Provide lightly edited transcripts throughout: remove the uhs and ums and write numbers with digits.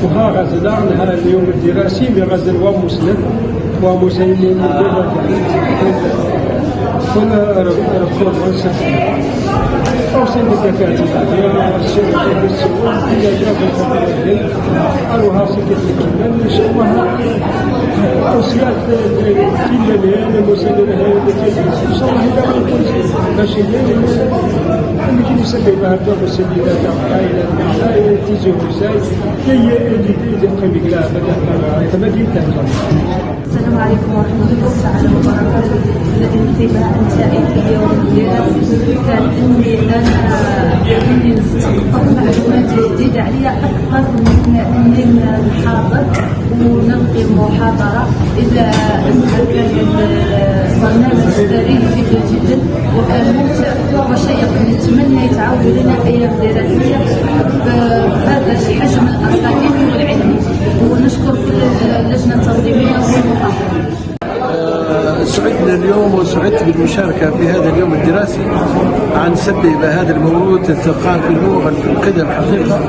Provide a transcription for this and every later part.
وها غزل نهار اليوم الدراسي بغزل ومسلم ومسلمين الدولة كنا رفض ونسف أو سند الدكاترة الشركة بالسوق إلى جاب الخطوة أروها سكت الكلام نشوفها توصيات كلنا المسلمين هذا إن شاء الله إذا ما كنت ماشي يمكن يسبب هذا المسلمين عائلة تيجي وزاي هي قيمة لا تمدين تنجح. السلام عليكم ورحمة الله تعالى وبركاته. الانتباه نتاعي في اليوم الدراسي كان اني نستقبل معلومات جديدة عليا اكثر من اني نحاضر ونلقي محاضرة. الا انها كان البرنامج ثري جدا جدا وكان ممتع وشيق. نتمنى يتعاود لنا ايام دراسية بهذا الحجم الاكاديمي والعلمي، ونشكر كل اللجنة التنظيمية والمقاطعة. سعدنا اليوم وسعدت بالمشاركة في هذا اليوم الدراسي عن سبب هذا الموروث الثقافي الموغل في القدم حقيقة،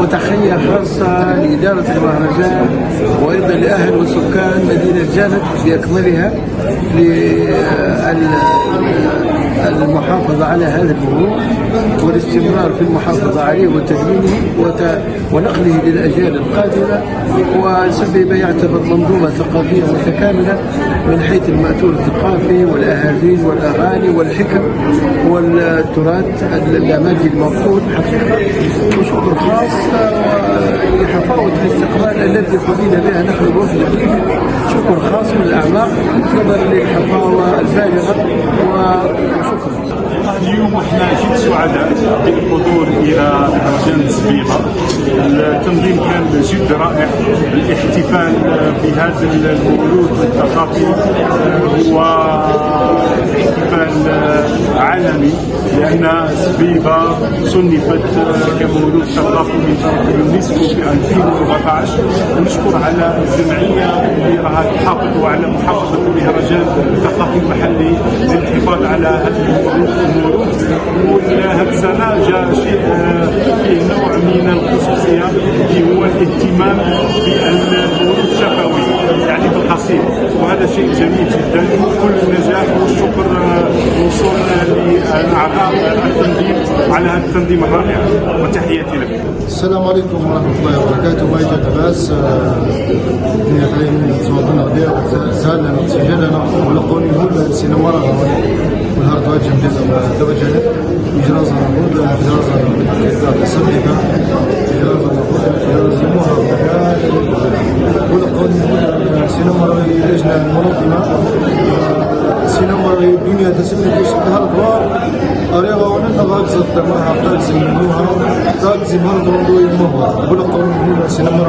وتحية خاصة لإدارة المهرجان وأيضا لأهل وسكان مدينة جانب بأكملها للمحافظة على هذا الموروث والاستمرار في المحافظة عليه وتدوينه ونقله للأجيال القادمة، وسبب يعتبر منظومة ثقافية متكاملة من حيث المأثور الثقافي والأهازيج والأغاني والحكم والتراث اللامادي الموجود حقيقة. وشكر خاص لحفاوة الاستقبال الذي قبلنا بها نحن الوفد الريفي، شكر خاص من الأعماق نظرا للحفاوة البالغة وشكرا. اليوم احنا جد سعداء بالحضور الى مهرجان زبيبه. التنظيم كان جد رائع. الاحتفال بهذا الموروث الثقافي هو احتفال عالمي، لان زبيبه صنفت كموروث ثقافي من طرف اليونسكو في 2014. ونشكر على الجمعيه اللي راها تحافظ على محافظه المهرجان الثقافي المحلي للحفاظ على هذا الموروث. وهذه السنه جاء شيء فيه نوع من الخصوصيه اللي هو الاهتمام بالموروث الشفوي يعني بالقصيد، وهذا شيء جميل جدا. كل النجاح والشكر موصول لاعضاء التنظيم على هذا التنظيم الرائع، وتحياتي لكم. السلام عليكم ورحمه الله وبركاته. بايجا لاباس الدنيا دايما صوتنا غدير سالنا سجلنا ولقوني هو السينما والهارد واجب توجهنا إجراز النقود إجراز الكتاب السبيكة إجراز النقود إجراز المهرب ولقون سينما لجنة المنظمة سينما الدنيا تسمى بشكلها الكبار أريغا وننغاك صدمها تاكسي منوها تاكسي مرضو المهور ولقون سينما